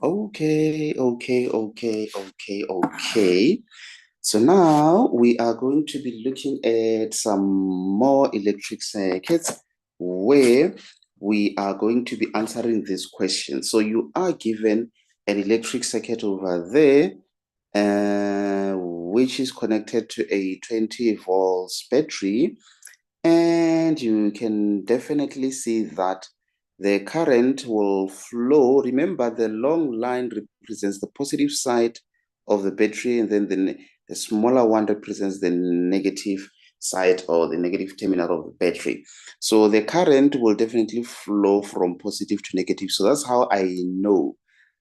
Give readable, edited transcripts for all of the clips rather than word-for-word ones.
Okay. So now we are going to be looking at some more electric circuits where we are going to be answering this question. So you are given an electric circuit over there, which is connected to a 20 volts battery. And you can definitely see that the current will flow. Remember, the long line represents the positive side of the battery, and then the smaller one represents the negative side or the negative terminal of the battery. So the current will definitely flow from positive to negative. So that's how I know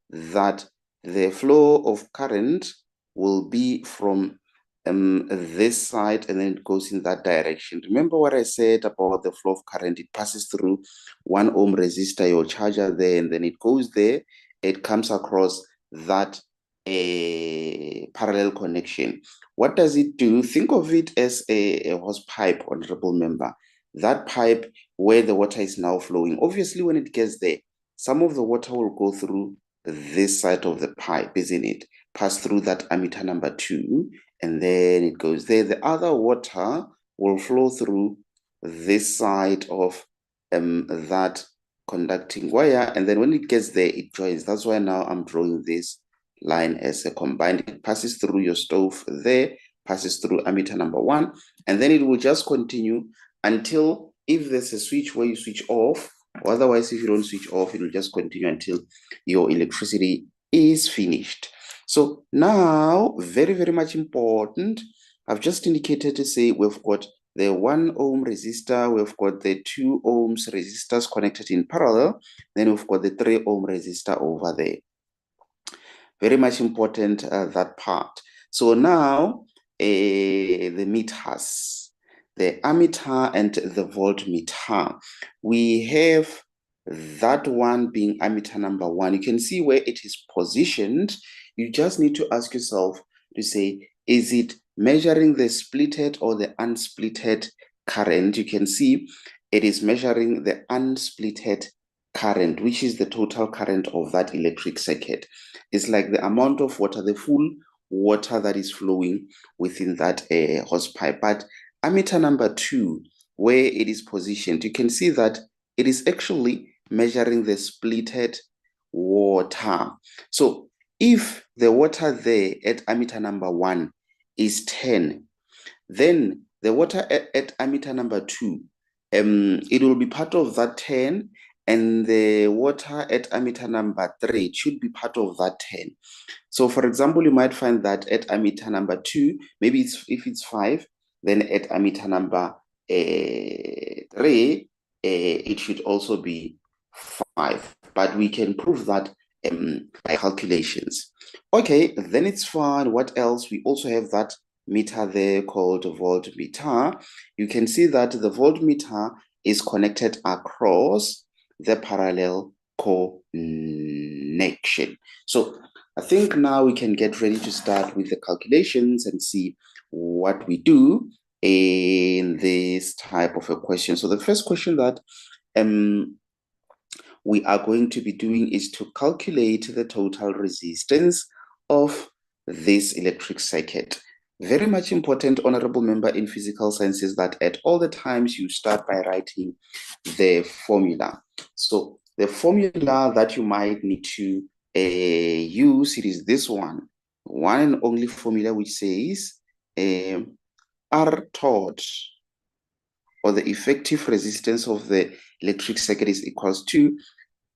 that the flow of current will be from this side and then it goes in that direction. Remember what I said about the flow of current? It passes through 1 ohm resistor, your charger there, and then it goes there. It comes across that a parallel connection. What does it do? Think of it as a hose pipe, honorable member. That pipe where the water is now flowing. Obviously, when it gets there, some of the water will go through this side of the pipe, isn't it? Pass through that ammeter number 2, and then it goes there. The other water will flow through this side of that conducting wire, and then when it gets there, it joins. That's why now I'm drawing this line as a combined. It passes through your stove there, passes through ammeter number 1, and then it will just continue until if there's a switch where you switch off, or otherwise if you don't switch off, it will just continue until your electricity is finished. So now, very much important, I've just indicated to say we've got the 1 ohm resistor, we've got the 2 ohms resistors connected in parallel, then we've got the 3 ohm resistor over there. Very much important, that part. So now, the meters, the ammeter and the voltmeter. We have that one being ammeter number 1. You can see where it is positioned. You just need to ask yourself to say, is it measuring the splitted or the unsplitted current? You can see it is measuring the unsplitted current, which is the total current of that electric circuit. It's like the amount of water, the full water that is flowing within that hose pipe. But ammeter number 2, where it is positioned, you can see that it is actually measuring the splitted water. So if the water there at ammeter number 1 is 10, then the water at ammeter number 2, it will be part of that 10, and the water at ammeter number 3 should be part of that 10. So for example, you might find that at ammeter number 2, maybe if it's 5, then at ammeter number 3, it should also be 5. But we can prove that by calculations. Okay, then it's fine. What else? We also have that meter there called voltmeter. You can see that the voltmeter is connected across the parallel connection. So I think now we can get ready to start with the calculations and see what we do in this type of a question. So the first question that we are going to be doing is to calculate the total resistance of this electric circuit. Very much important, honorable member, in physical sciences that at all the times you start by writing the formula. So the formula that you might need to use, it is this one and only formula, which says R tot, or the effective resistance of the electric circuit, is equals to,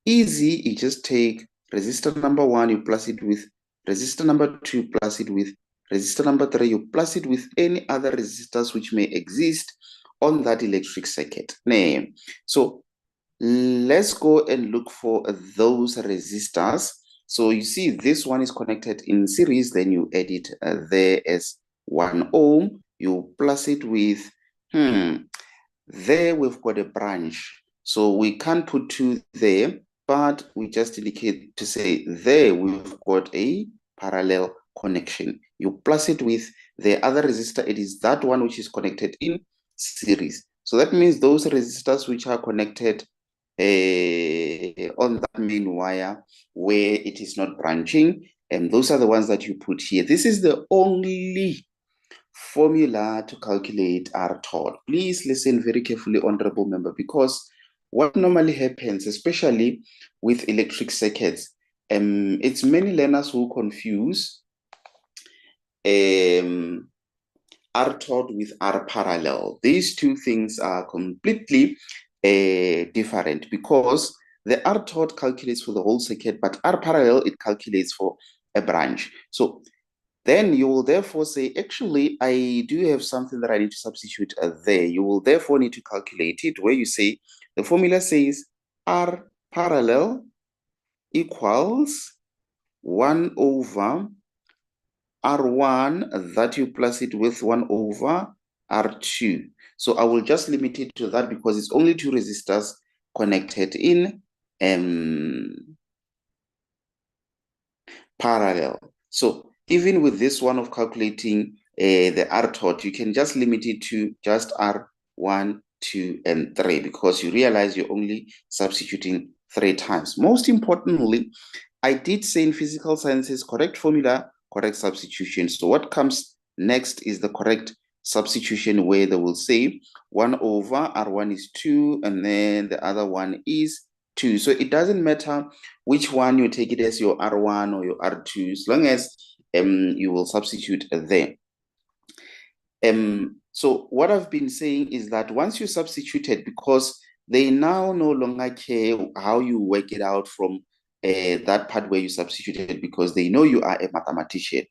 easy, you just take resistor number 1, you plus it with resistor number 2, plus it with resistor number 3, you plus it with any other resistors which may exist on that electric circuit. So let's go and look for those resistors. So you see this one is connected in series, then you add it there as 1 ohm, you plus it with, there we've got a branch. So we can't put 2 there, but we just indicate to say there we've got a parallel connection. You plus it with the other resistor, it is that one which is connected in series. So that means those resistors which are connected on that main wire where it is not branching, and those are the ones that you put here. This is the only formula to calculate R taught. Please listen very carefully, honorable member, because what normally happens, especially with electric circuits, it's many learners who confuse R taught with R parallel. These two things are completely different, because the R taught calculates for the whole circuit, but R parallel, it calculates for a branch. So then you will therefore say, actually, I do have something that I need to substitute there. You will therefore need to calculate it, where you say, the formula says R parallel equals 1 over R1, that you plus it with 1 over R2. So I will just limit it to that because it's only two resistors connected in parallel. So even with this one of calculating the R taught, you can just limit it to just R1, 2, and 3, because you realize you're only substituting 3 times. Most importantly, I did say in physical sciences, correct formula, correct substitution. So what comes next is the correct substitution, where they will say 1 over R1 is 2, and then the other one is 2. So it doesn't matter which one you take it as your R1 or your R2, as long as you will substitute there. So what I've been saying is that once you substituted, because they now no longer care how you work it out from that part where you substituted, because they know you are a mathematician.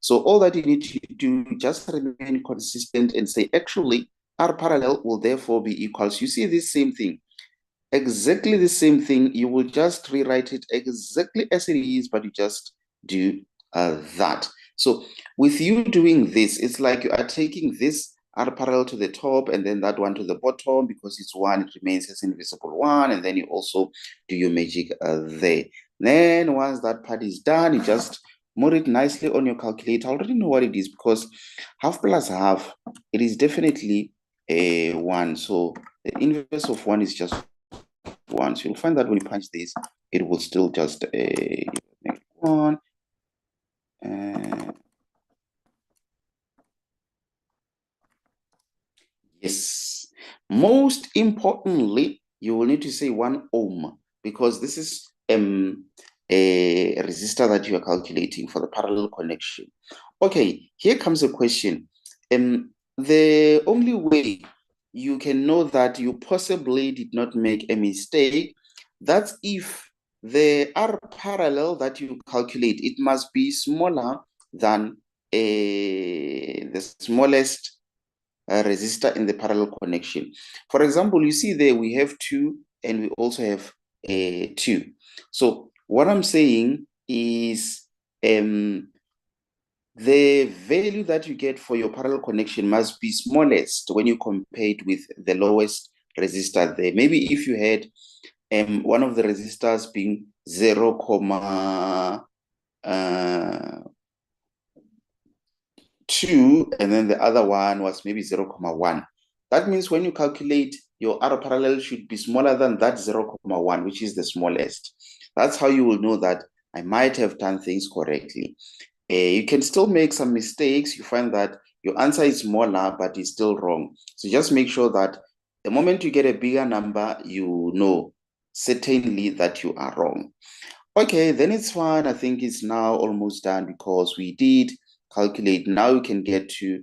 So all that you need to do, just remain consistent and say, actually, R parallel will therefore be equals. You see this same thing, exactly the same thing. You will just rewrite it exactly as it is, but you just do that. So with you doing this, it's like you are taking this R parallel to the top and then that one to the bottom, because it's one, it remains as invisible one, and then you also do your magic there. Then once that part is done, you just move it nicely on your calculator. I already know what it is, because half plus half, it is definitely a 1. So the inverse of 1 is just 1. So you'll find that when you punch this, it will still just make 1. Yes. Most importantly, you will need to say 1 ohm, because this is a resistor that you are calculating for the parallel connection. Okay, here comes a question. The only way you can know that you possibly did not make a mistake, that's if the R parallel that you calculate, it must be smaller than the smallest resistor in the parallel connection. For example, you see there we have 2 and we also have 2. So what I'm saying is the value that you get for your parallel connection must be smallest when you compare it with the lowest resistor there. Maybe if you had one of the resistors being 0, 2, and then the other one was maybe 0.1. That means when you calculate, your R parallel should be smaller than that 0.1, which is the smallest. That's how you will know that I might have done things correctly. You can still make some mistakes. You find that your answer is smaller, but it's still wrong. So just make sure that the moment you get a bigger number, you know certainly that you are wrong. Okay, then it's fine. I think it's now almost done, because we did calculate. Now we can get to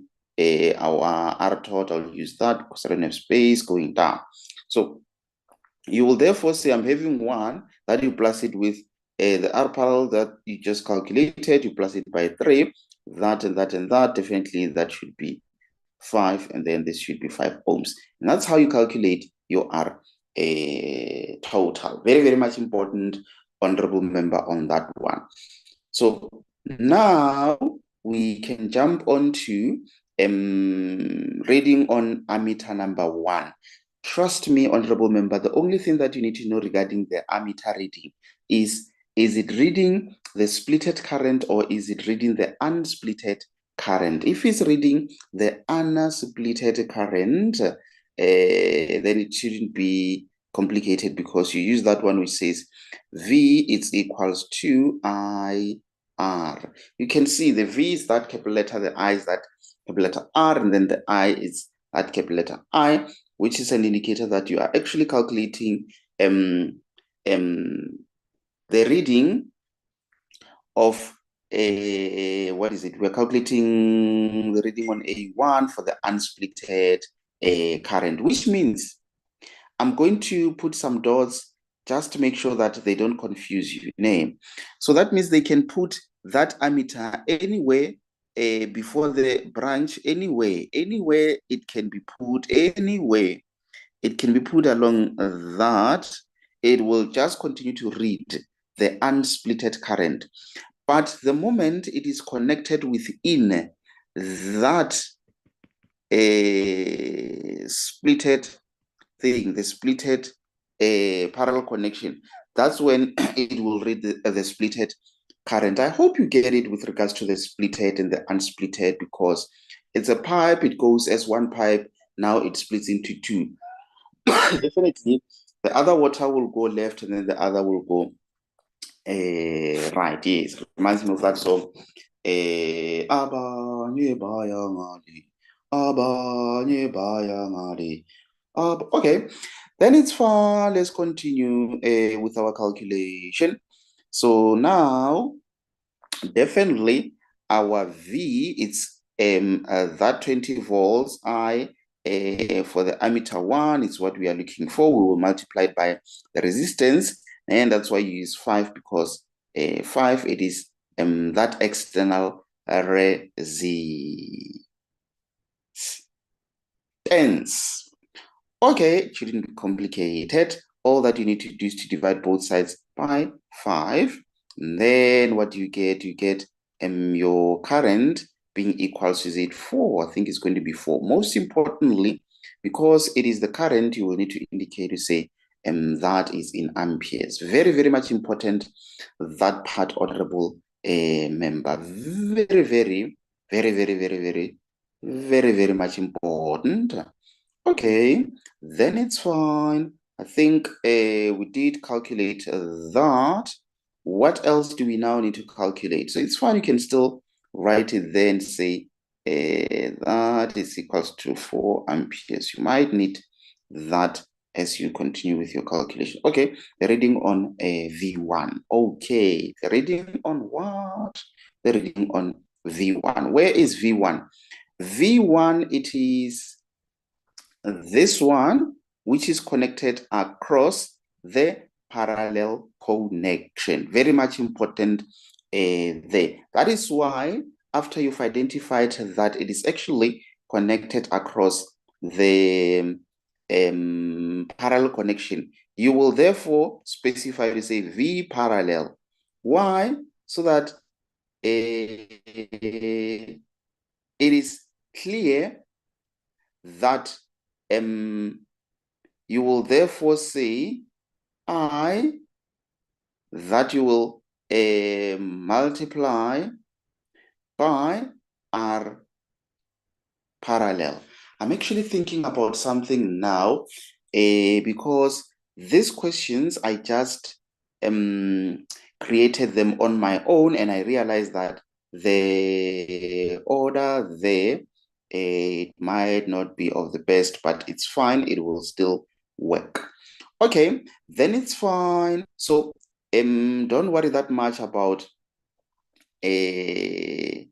our R taught. I'll use that because I don't have space going down. So you will therefore say I'm having 1, that you plus it with the R parallel that you just calculated, you plus it by 3, that and that and that, definitely that should be 5, and then this should be 5 ohms. And that's how you calculate your R total. Very, very much important, honorable member, on that one. So now we can jump on to reading on ammeter number 1. Trust me, honorable member, the only thing that you need to know regarding the ammeter reading is it reading the splitted current or is it reading the unsplitted current? If it's reading the unsplitted current, then it shouldn't be complicated because you use that one which says V is equals to IR. You can see the V is that capital letter, the I is that capital letter R, and then the I is that capital letter I, which is an indicator that you are actually calculating the reading of what is it? We're calculating the reading on A1 for the unsplitted current, which means I'm going to put some dots just to make sure that they don't confuse you. Name. So that means they can put that ammeter anywhere before the branch, anywhere it can be put, anywhere it can be put along that. It will just continue to read the unsplitted current. But the moment it is connected within that splitted thing, the splitted parallel connection, that's when it will read the splitted current. I hope you get it with regards to the splitted and the unsplitted, because it's a pipe, it goes as one pipe, now it splits into two. Definitely, the other water will go left and then the other will go right. Yes, reminds me of that song. Abanye bayangari, abanye bayangari. Okay, then it's fine. Let's continue with our calculation. So now, definitely, our V, it's that 20 volts. For the ammeter 1, it's what we are looking for. We will multiply it by the resistance, and that's why you use 5, because 5, it is that external resistance. Okay, it shouldn't be complicated. All that you need to do is to divide both sides by 5. And then what do you get? You get your current being equal to, is it 4? I think it's going to be 4. Most importantly, because it is the current, you will need to indicate to say that is in amperes. Very, very much important, that part, honorable member. Very, very, very, very, very, very, very, very much important. Okay, then it's fine. I think we did calculate that. What else do we now need to calculate? So it's fine, you can still write it there and say that is equals to 4 amperes. You might need that as you continue with your calculation. Okay, the reading on V1. Okay, the reading on what? The reading on V1. Where is V1? V1, it is this one, which is connected across the parallel connection. Very much important there. That is why, after you've identified that it is actually connected across the parallel connection, you will therefore specify to say V parallel. Why? So that it is clear that you will therefore say I, that you will multiply by R parallel. I'm actually thinking about something now because these questions, I just created them on my own, and I realized that the order there, it might not be of the best, but it's fine. It will still work. Okay, then it's fine. So don't worry that much about anything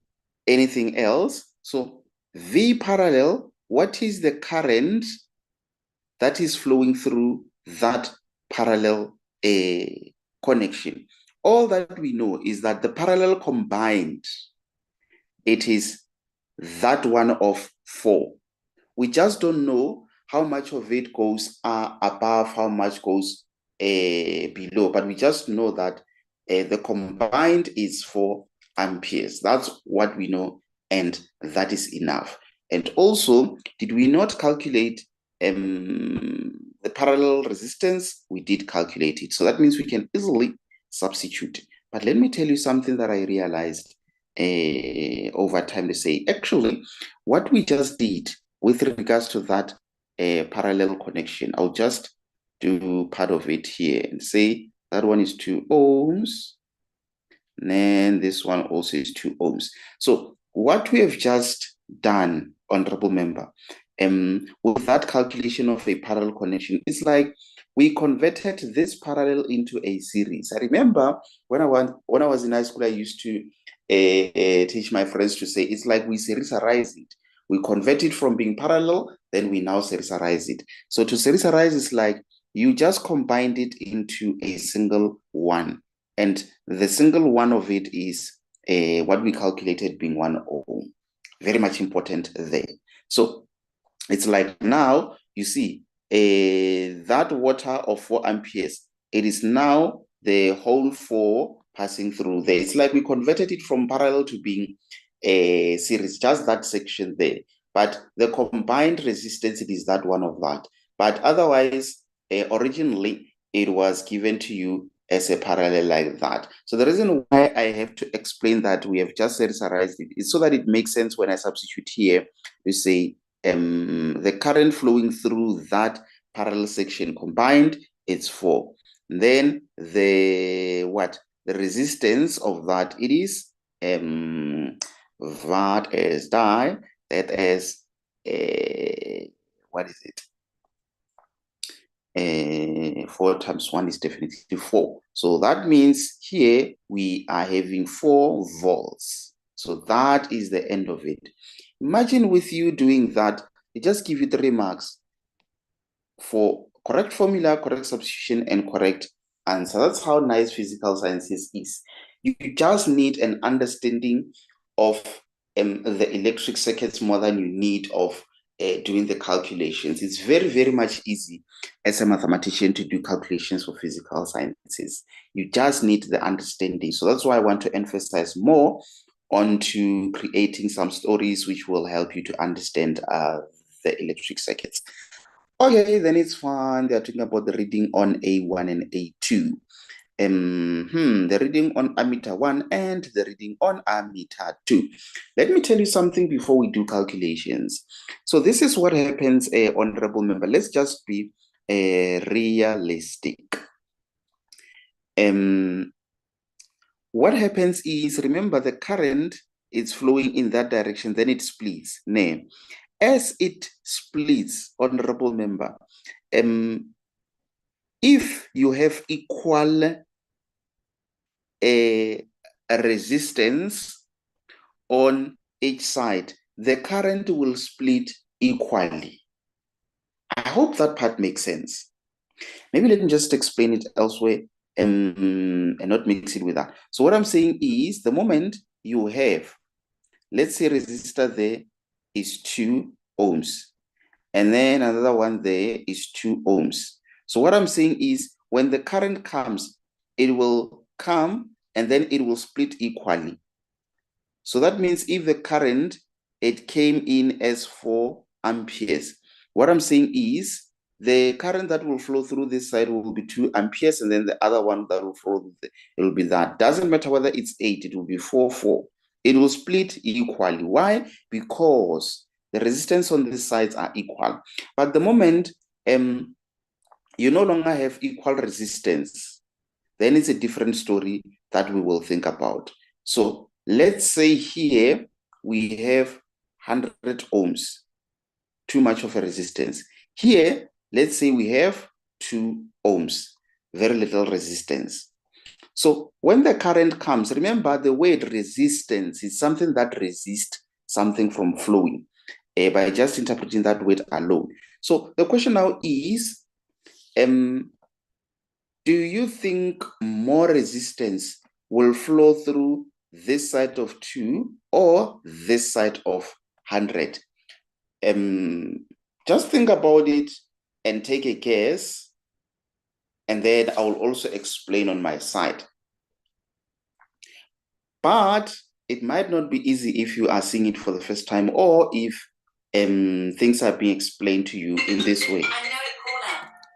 else. So V parallel, what is the current that is flowing through that parallel connection? All that we know is that the parallel combined, it is that one of 4. We just don't know how much of it goes above, how much goes below, but we just know that the combined is 4 amperes. That's what we know, and that is enough. And also, did we not calculate the parallel resistance? We did calculate it. So that means we can easily substitute. But let me tell you something that I realized over time to say, actually, what we just did with regards to that parallel connection, I'll just do part of it here and say that one is 2 ohms. And then this one also is 2 ohms. So what we have just done, honorable member, with that calculation of a parallel connection, it's like we converted this parallel into a series. I remember when I was in high school, I used to teach my friends to say it's like we seriesize it. We convert it from being parallel, then we now seriesize it. So to seriesize is like you just combined it into a single one. And the single one of it is what we calculated being 1 ohm. Very much important there. So it's like now, you see, that water of 4 amperes, it is now the whole 4 passing through there. It's like we converted it from parallel to being a series, just that section there. But the combined resistance, it is that one of that. But otherwise, originally, it was given to you as a parallel like that. So the reason why I have to explain that we have just serialized it is so that it makes sense when I substitute here. You say the current flowing through that parallel section combined, it's 4. Then the resistance of that, it is that is die, that is what is it? 4 times 1 is definitely 4. So that means here we are having 4 volts. So that is the end of it. Imagine with you doing that, they just give you 3 marks for correct formula, correct substitution, and correct answer. That's how nice physical sciences is. You just need an understanding of the electric circuits more than you need of doing the calculations. It's very, very much easy as a mathematician to do calculations for physical sciences. You just need the understanding. So that's why I want to emphasize more onto creating some stories which will help you to understand the electric circuits. Okay, then it's fine. They're talking about the reading on A1 and A2. The reading on ammeter 1 and the reading on ammeter 2. Let me tell you something before we do calculations. So this is what happens, honorable member. Let's just be realistic. What happens is, remember, the current is flowing in that direction, then it splits. As it splits, honorable member, if you have equal resistance on each side, the current will split equally. I hope that part makes sense. Maybe let me just explain it elsewhere and not mix it with that. So what I'm saying is, the moment you have, let's say resistor there is 2 ohms, and then another one there is 2 ohms. So what I'm saying is, when the current comes, it will come and then it will split equally. So that means if the current, it came in as 4 amperes, what I'm saying is the current that will flow through this side will be 2 amperes, and then the other one that will flow, it will be that. Doesn't matter whether it's 8, it will be 4, 4. It will split equally. Why? Because the resistance on these sides are equal. But the moment you no longer have equal resistance, then it's a different story that we will think about. So let's say here we have 100 ohms, too much of a resistance. Here, let's say we have 2 ohms, very little resistance. So when the current comes, remember the word resistance is something that resists something from flowing by just interpreting that word alone. So the question now is, do you think more resistance will flow through this side of 2 or this side of 100? Just think about it and take a guess, and then I will also explain on my side. But it might not be easy if you are seeing it for the first time, or if things are being explained to you in this way.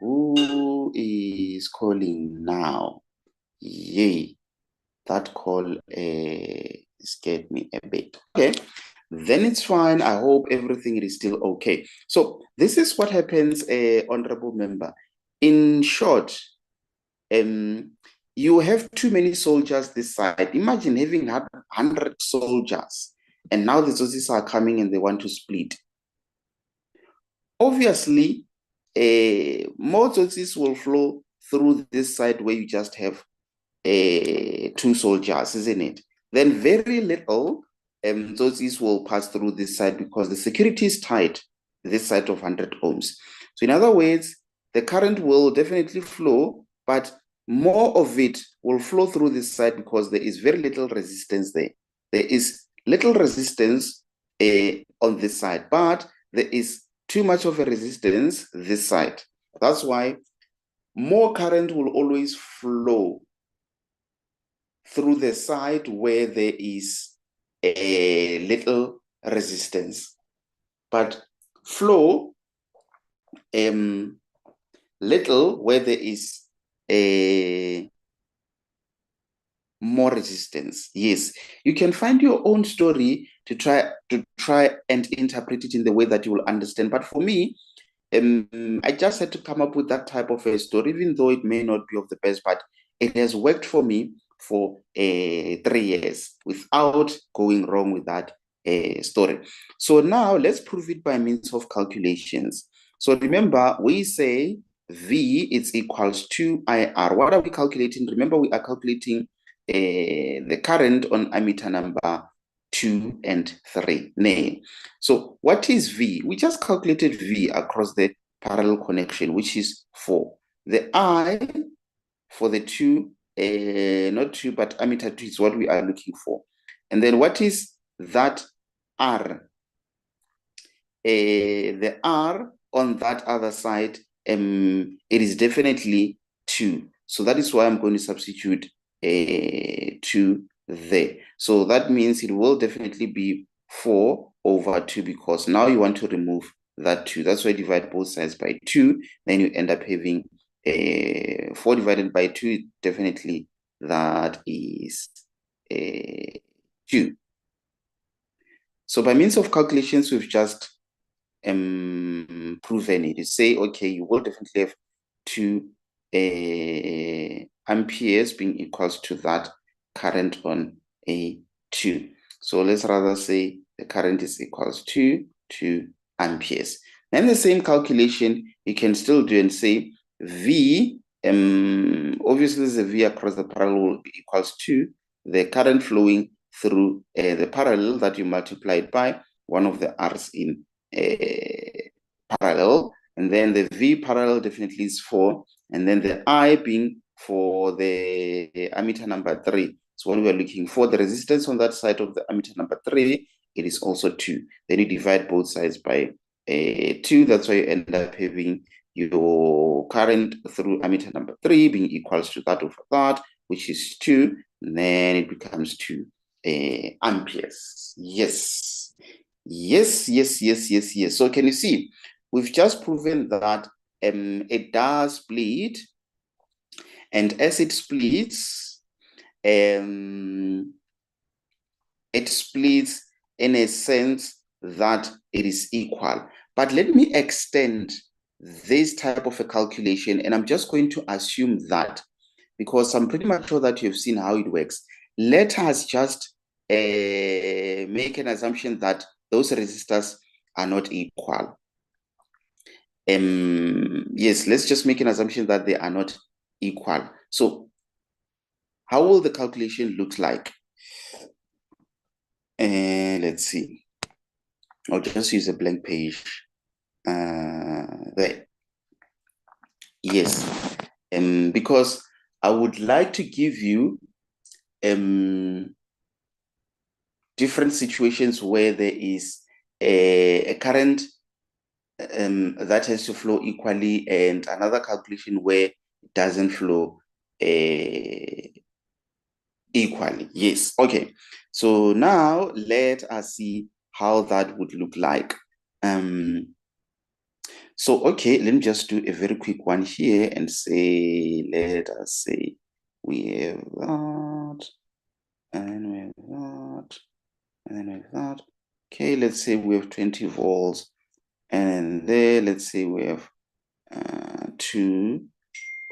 Who is calling now? Yay, that call scared me a bit. Okay, then it's fine. I hope everything is still okay. So this is what happens, honorable member. In short, you have too many soldiers this side. Imagine having 100 soldiers, and now the Tsotsis are coming and they want to split. Obviously, more Tsotsis will flow through this side where you just have two soldiers, isn't it? Then very little Tsotsis will pass through this side because the security is tight, this side of 100 ohms. So in other words, the current will definitely flow, but more of it will flow through this side because there is very little resistance there. There is little resistance on this side, but there is too much of a resistance this side. That's why more current will always flow through the side where there is a little resistance, but flow little where there is a more resistance. Yes, you can find your own story to try and interpret it in the way that you will understand. But for me, I just had to come up with that type of a story, even though it may not be of the best, but it has worked for me for 3 years without going wrong with that story. So now let's prove it by means of calculations. So remember, we say V is equals to IR. What are we calculating? Remember, we are calculating the current on ammeter number 2 and 3. Nay. So what is V? We just calculated V across the parallel connection, which is 4. The I for the 2, not 2, but ammeter 2 is what we are looking for. And then what is that R? The R on that other side, it is definitely 2. So that is why I'm going to substitute 2 there. So that means it will definitely be 4 over 2 because now you want to remove that 2. That's why you divide both sides by 2. Then you end up having 4 divided by 2. Definitely that is 2. So by means of calculations, we've just proven it. You say, okay, you will definitely have 2 amperes being equals to that current on a 2. So let's rather say the current is equals to 2 amperes. Then the same calculation you can still do and say V, obviously the V across the parallel will be equals to the current flowing through the parallel that you multiplied by one of the R's in parallel, and then the V parallel definitely is 4, and then the I being for the ammeter number 3. So when we are looking for the resistance on that side of the ammeter number 3, it is also 2. Then you divide both sides by 2. That's why you end up having your current through ammeter number 3 being equals to that over that, which is 2. And then it becomes 2 amperes. Yes. Yes, yes, yes, yes, yes. So can you see, we've just proven that it does split, and as it splits, it splits in a sense that it is equal. But let me extend this type of a calculation, and I'm just going to assume that, because I'm pretty much sure that you've seen how it works. Let us just make an assumption that those resistors are not equal. Yes, let's just make an assumption that they are not equal. So how will the calculation look like? Let's see. I'll just use a blank page. There. Yes. Because I would like to give you different situations where there is a current that has to flow equally, and another calculation where it doesn't flow equally. Yes. Okay. So now let us see how that would look like. So, okay, let me just do a very quick one here and say, let us say we have that, and we have that, and then we have that. Okay, let's say we have 20 volts, and there, let's say we have 2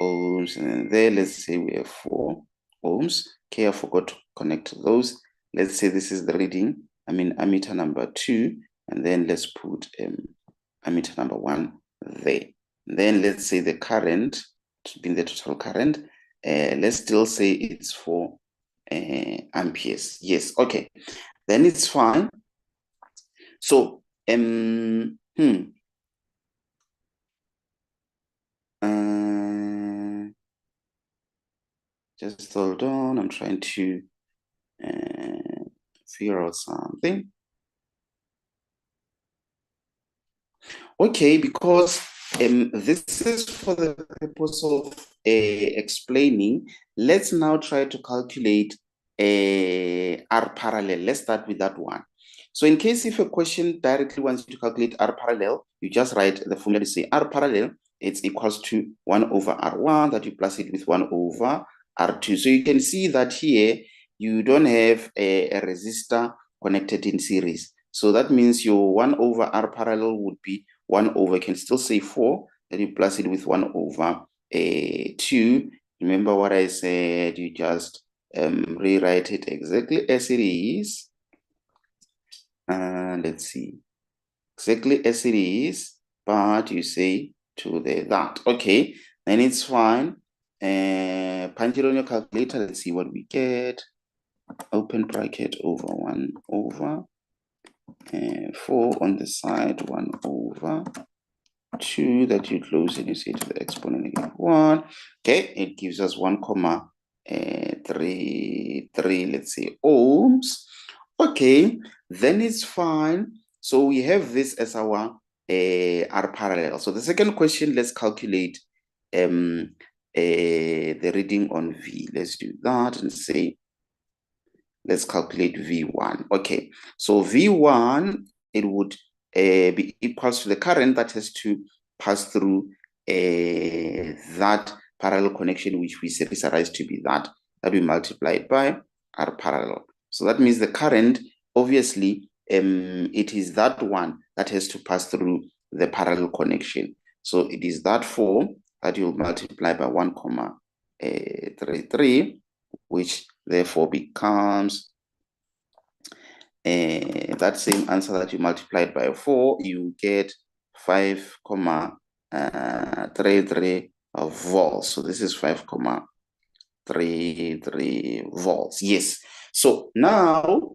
ohms, and then there, let's say we have 4 ohms. Okay, I forgot to connect those. Let's say this is the reading, ammeter number 2, and then let's put ammeter number 1 there. Then let's say the current, being the total current, let's still say it's 4 amperes. Yes, okay, then it's fine. So, just hold on, I'm trying to figure out something. Okay, because this is for the purpose of explaining. Let's now try to calculate R parallel. Let's start with that one. So in case if a question directly wants you to calculate R parallel, you just write the formula to say R parallel, it's equals to 1 over R1, that you plus it with 1 over R2. So you can see that here, you don't have a resistor connected in series. So that means your 1 over R parallel would be 1 over, you can still say 4, then you plus it with 1 over 2. Remember what I said, you just rewrite it exactly as it is. Let's see, exactly as it is, but you say to that. Okay, then it's fine. Punch it on your calculator. Let's see what we get. Open bracket over 1 over 4 on the side, 1 over 2 that you close and you say to the exponent again 1. Okay, it gives us 1 comma 3, let's say, ohms. Okay, then it's fine. So we have this as our R parallel. So the second question, let's calculate the reading on V. Let's do that and say, let's calculate V1. Okay, so V1, it would be equals to the current that has to pass through that parallel connection, which we serialize to be that we multiplied by R parallel. So that means the current, obviously, it is that one that has to pass through the parallel connection. So it is that 4 that you'll multiply by 1 comma 33, which therefore becomes that same answer that you multiplied by 4, you get 5,33 volts. So this is 5,33 volts. Yes. So now,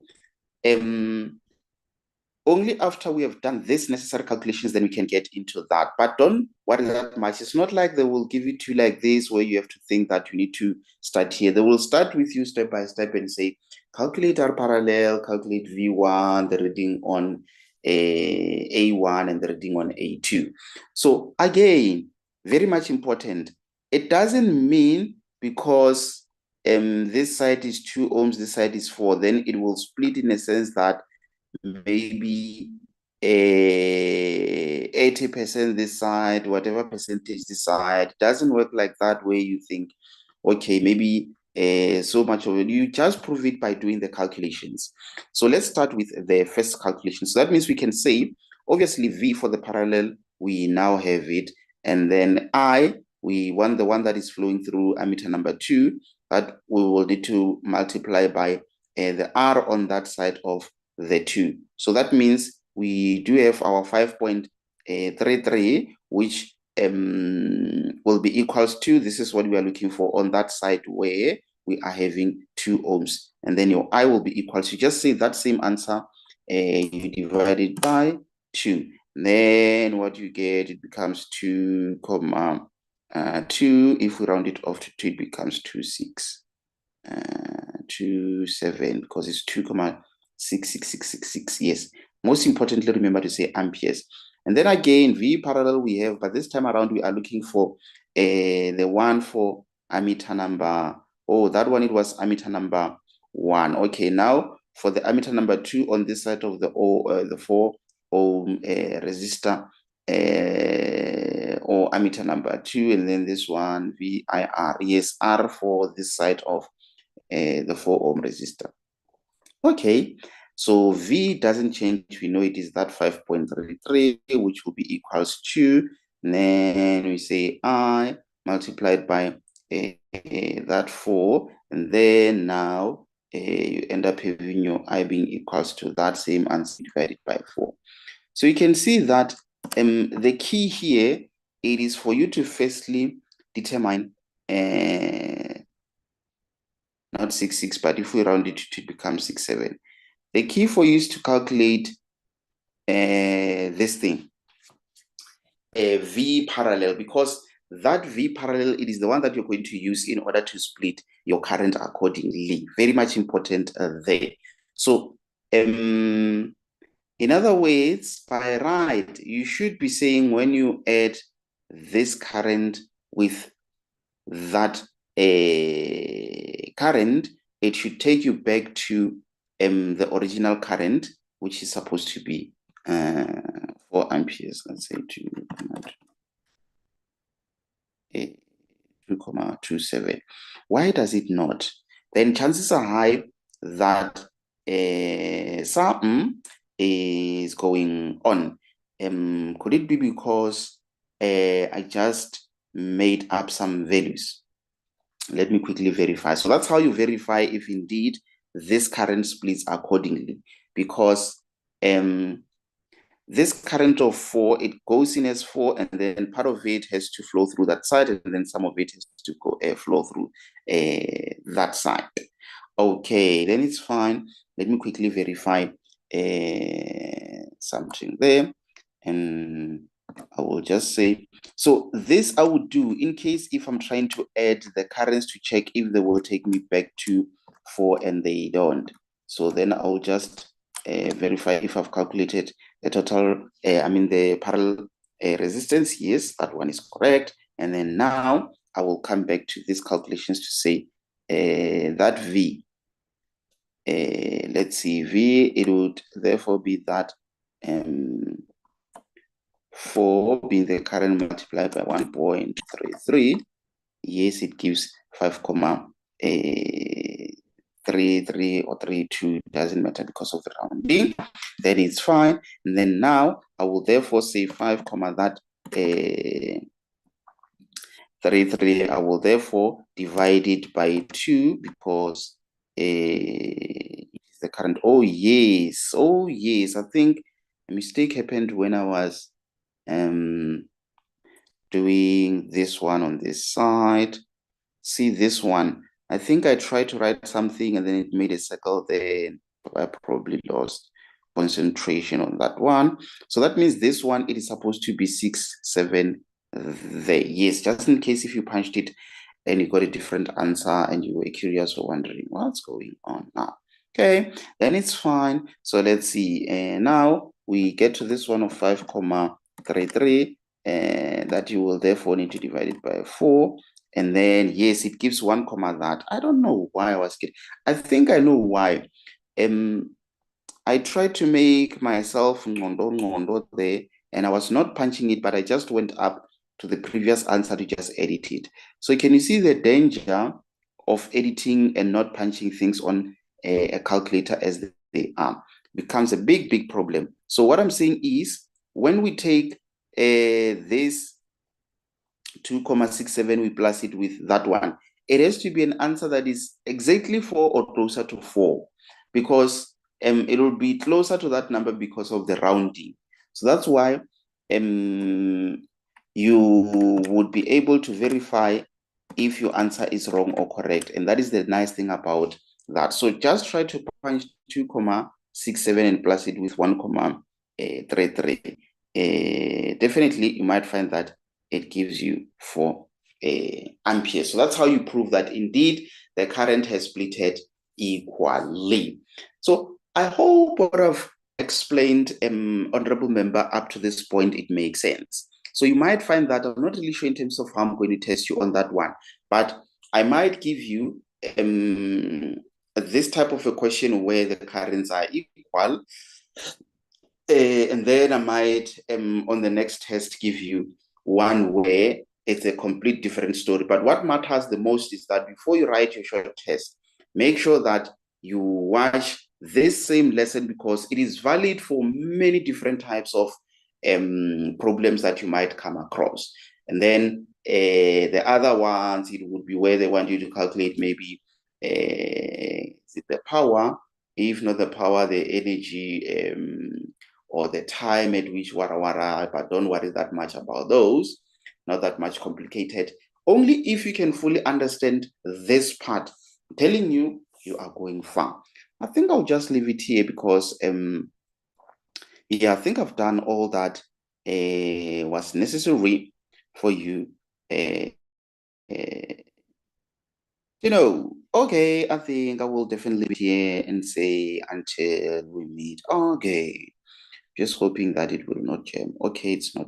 only after we have done this necessary calculations, then we can get into that. But don't worry that much. It's not like they will give it to you like this, where you have to think that you need to start here. They will start with you step by step and say, calculate R parallel, calculate V1, the reading on A1 and the reading on A2. So again, very much important. It doesn't mean because this side is 2 ohms, this side is 4, then it will split in a sense that maybe 80% this side, whatever percentage this side. Doesn't work like that, where you think, okay, maybe so much of it. You just prove it by doing the calculations. So let's start with the first calculation. So that means we can say, obviously, V for the parallel, we now have it. And then I, we want the one that is flowing through ammeter number 2, that we will need to multiply by the R on that side of the 2. So that means we do have our 5.33, which will be equals to, this is what we are looking for on that side where we are having 2 ohms. And then your I will be equal to, just say that same answer, you divide it by 2. Then what you get, it becomes 2 comma 2. If we round it off to 2, it becomes 2.6. 2.7, because it's 2,66666. Yes. Most importantly, remember to say amperes. And then again, V parallel we have, but this time around we are looking for the one for ammeter number. Oh, that one, it was ammeter number 1. Okay, now for the ammeter number 2 on this side of the 4 ohm resistor, or ammeter number 2, and then this one VIR. Yes, R for this side of the 4 ohm resistor. Okay, so V doesn't change. We know it is that 5.33, which will be equals to And then we say I multiplied by that 4, and then now you end up having your I being equals to that same answer divided by 4. So you can see that the key here, it is for you to firstly determine not 6, but if we round it to become 6, 7. The key for you is to calculate this thing, V parallel, because that V parallel, it is the one that you're going to use in order to split your current accordingly. Very much important there. So in other words, by right, you should be saying when you add this current with that current, it should take you back to the original current, which is supposed to be 4 amperes. Let's say 2,27. Why does it not? Then chances are high that something is going on. Could it be because I just made up some values? Let me quickly verify. So that's how you verify if indeed this current splits accordingly, because this current of 4, it goes in as 4, and then part of it has to flow through that side, and then some of it has to go flow through that side. Okay, then it's fine. Let me quickly verify something there, and I will just say, so this I would do in case if I'm trying to add the currents to check if they will take me back to 4 and they don't. So then I'll just verify if I've calculated the total, the parallel resistance. Yes, that one is correct. And then now I will come back to these calculations to say that V, let's see, V, it would therefore be that 4 being the current multiplied by 1.33. Yes, it gives 5,33 or 32, doesn't matter because of the rounding. Then it's fine. And then now I will therefore say 5, that 33, I will therefore divide it by 2 because the current. Oh yes, I think a mistake happened when I was doing this one on this side. See this one, I think I tried to write something and then it made a circle there. I probably lost concentration on that one. So that means this one, it is supposed to be 6, 7 there. Yes, just in case if you punched it and you got a different answer and you were curious or wondering what's going on now. Okay, then it's fine. So let's see. And now we get to this one of 5,33, and that you will therefore need to divide it by 4. And then, yes, it gives 1 that. I don't know why I was getting. I think I know why. I tried to make myself ngondo there, and I was not punching it, but I just went up to the previous answer to just edit it. So can you see the danger of editing and not punching things on a calculator as they are? Becomes a big problem. So what I'm saying is, when we take this 2,67, we plus it with that one, it has to be an answer that is exactly 4 or closer to 4, because it will be closer to that number because of the rounding. So that's why you would be able to verify if your answer is wrong or correct. And that is the nice thing about that. So just try to punch 2,67 and plus it with 1,33. Definitely, you might find that it gives you 4 amperes. So that's how you prove that indeed the current has splitted equally. So I hope what I've explained, honorable member, up to this point, it makes sense. So you might find that I'm not really sure in terms of how I'm going to test you on that one, but I might give you this type of a question where the currents are equal. And then I might, on the next test, give you one where it's a complete different story. But what matters the most is that before you write your short test, make sure that you watch this same lesson, because it is valid for many different types of problems that you might come across. And then the other ones, it would be where they want you to calculate maybe is it the power, if not the power, the energy, or the time at which wara, but don't worry that much about those, not that much complicated. Only if you can fully understand this part, I'm telling you, you are going far. I think I'll just leave it here because yeah, I think I've done all that was necessary for you. Uh, uh, okay, I think I will definitely be here and say until we meet. Okay, just hoping that it will not jam. Okay, it's not